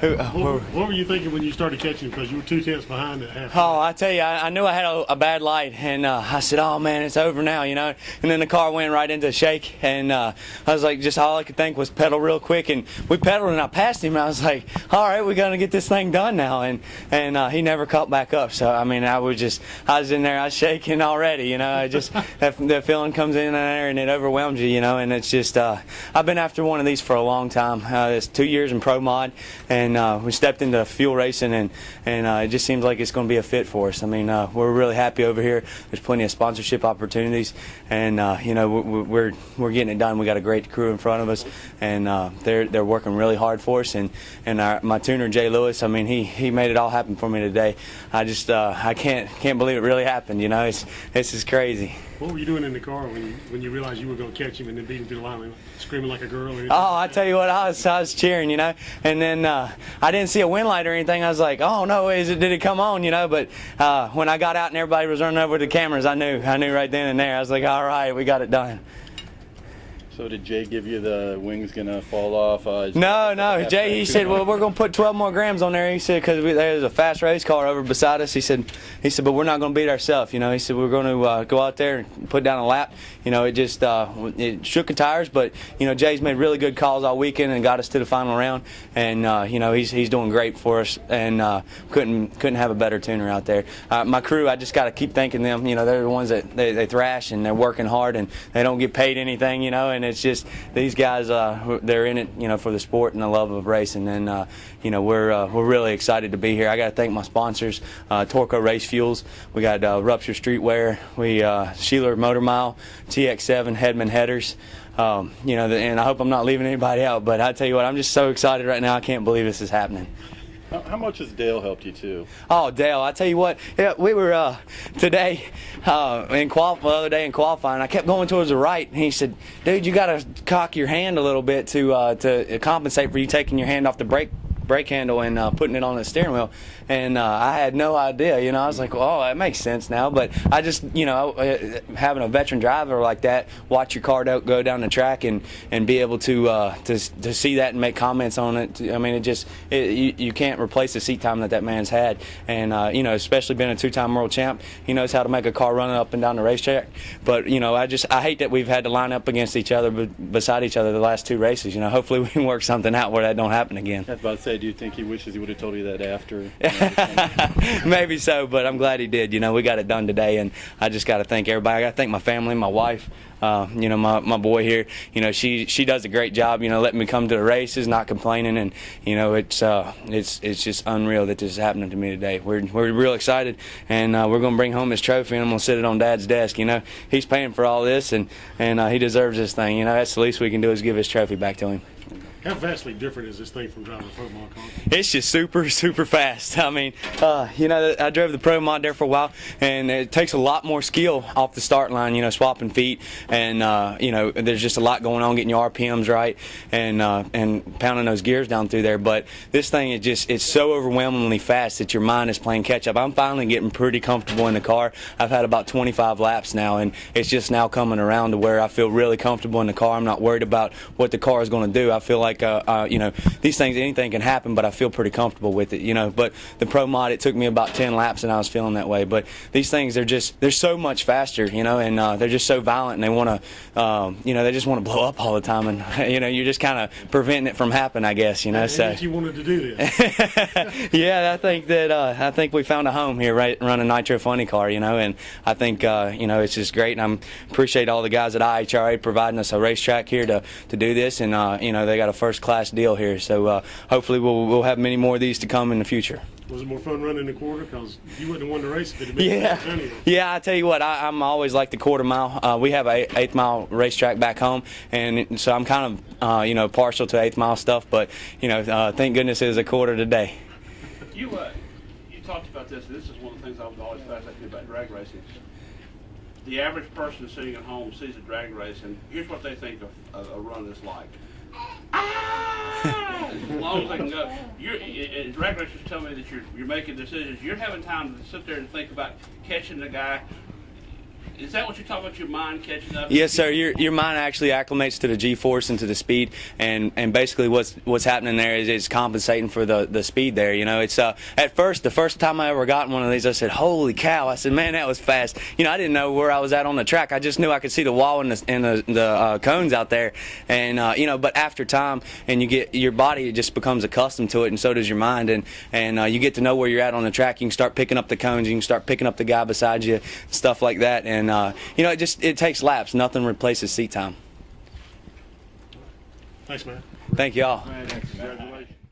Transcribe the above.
What were you thinking when you started catching? Because you were 2/10 behind at half. Oh, I tell you, I knew I had a bad light, and I said, "Oh man, it's over now," you know. And then the car went right into a shake, and I was like, just all I could think was pedal real quick, and we pedaled, and I passed him. And I was like, "All right, we're gonna get this thing done now," and he never caught back up. So I mean, I was in there, I was shaking already, you know. I just that feeling comes in there, and it overwhelms you, you know. And it's just I've been after one of these for a long time. It's 2 years in Pro Mod, and we stepped into fuel racing, and it just seems like it's going to be a fit for us. I mean, we're really happy over here. There's plenty of sponsorship opportunities, and you know, we're getting it done. We got a great crew in front of us, and they're working really hard for us. And my tuner Jay Lewis, I mean, he made it all happen for me today. I just I can't believe it really happened. You know, this is crazy. What were you doing in the car when you realized you were going to catch him and then beat him to the line, screaming like a girl? Or anything? Oh, I tell you what, I was cheering, you know, and then I didn't see a wind light or anything. I was like, oh no, did it come on, you know? But when I got out and everybody was running over the cameras, I knew right then and there. I was like, all right, we got it done. So did Jay give you the wings gonna fall off? No. Jay, he said, well, we're gonna put 12 more grams on there. He said, because there's a fast race car over beside us. He said, but we're not gonna beat ourselves. You know, he said we're gonna go out there and put down a lap. You know, it just it shook the tires, but you know, Jay's made really good calls all weekend and got us to the final round. And you know, he's doing great for us, and couldn't have a better tuner out there. My crew, I just got to keep thanking them. You know, they're the ones that they thrash, and they're working hard, and they don't get paid anything. You know, and it's just these guys, they're in it, you know, for the sport and the love of racing. And you know, we're really excited to be here. I got to thank my sponsors, Torco Race Fuels. We got Rupture Streetwear, Sheeler Motor Mile, TX7 Headman Headers. You know, and I hope I'm not leaving anybody out, but I tell you what, I'm just so excited right now. I can't believe this is happening. How much has Dale helped you too? Oh, Dale, I tell you what, yeah, we were today the other day in qualifying. I kept going towards the right, and he said, "Dude, you got to cock your hand a little bit to compensate for you taking your hand off the brake handle and putting it on the steering wheel." And I had no idea, you know. I was like, "Oh, that makes sense now." But I just, you know, having a veteran driver like that, watch your car go down the track and be able to see that and make comments on it. I mean, you can't replace the seat time that man's had. And you know, especially being a two-time world champ, he knows how to make a car run up and down the racetrack. But you know, I hate that we've had to line up against each other, beside each other, the last two races. You know, hopefully we can work something out where that don't happen again. I was about to say, do you think he wishes he would have told you that after? Maybe so, but I'm glad he did. You know, we got it done today, and I just got to thank everybody. I got to thank my family, my wife, you know, my boy here. You know, she does a great job, you know, letting me come to the races, not complaining, and you know, it's just unreal that this is happening to me today. We're real excited, and we're gonna bring home his trophy, and I'm gonna sit it on Dad's desk. You know, he's paying for all this, and he deserves this thing. You know, that's the least we can do is give his trophy back to him. How vastly different is this thing from driving a Pro Mod car? It's just super fast. I mean, you know, I drove the Pro Mod there for a while, and it takes a lot more skill off the start line, you know, swapping feet, and you know, there's just a lot going on, getting your RPMs right, and pounding those gears down through there. But this thing it's so overwhelmingly fast that your mind is playing catch up. I'm finally getting pretty comfortable in the car. I've had about 25 laps now, and it's just now coming around to where I feel really comfortable in the car. I'm not worried about what the car is going to do. I feel like you know, these things, anything can happen, but I feel pretty comfortable with it, you know. But the Pro Mod, it took me about 10 laps and I was feeling that way. But these things, they're so much faster, you know, and they're just so violent, and they want to, you know, they just want to blow up all the time, and you know, you're just kind of preventing it from happening, I guess, you know. So you wanted to do this. Yeah, I think we found a home here, right, running Nitro Funny Car, you know, and I think you know, it's just great, and I appreciate all the guys at IHRA providing us a racetrack here to do this, and you know, they got a first-class deal here, so hopefully we'll have many more of these to come in the future. Was it more fun running the quarter? Because you wouldn't have won the race if it had been anyway. Yeah, I tell you what, I'm always like the quarter mile. We have an 8th mile racetrack back home, and so I'm kind of you know, partial to 8th mile stuff, but you know, thank goodness it was a quarter today. You talked about this, and this is one of the things I was always fascinated about drag racing. The average person sitting at home sees a drag race, and here's what they think a run is like. As long as they can go. Drag racers tell me that you're making decisions. You're having time to sit there and think about catching the guy Is that what you talk about? Your mind catching up? Yes, sir. Your mind actually acclimates to the G-force and to the speed, and basically what's happening there is it's compensating for the speed there. You know, it's at first, the first time I ever got in one of these, I said, "Holy cow!" I said, "Man, that was fast." You know, I didn't know where I was at on the track. I just knew I could see the wall and the cones out there, and you know. But after time, and your body just becomes accustomed to it, and so does your mind, and you get to know where you're at on the track. You can start picking up the cones. You can start picking up the guy beside you, stuff like that, and you know, it takes laps. Nothing replaces seat time. Thanks, man. Thank y'all. Congratulations.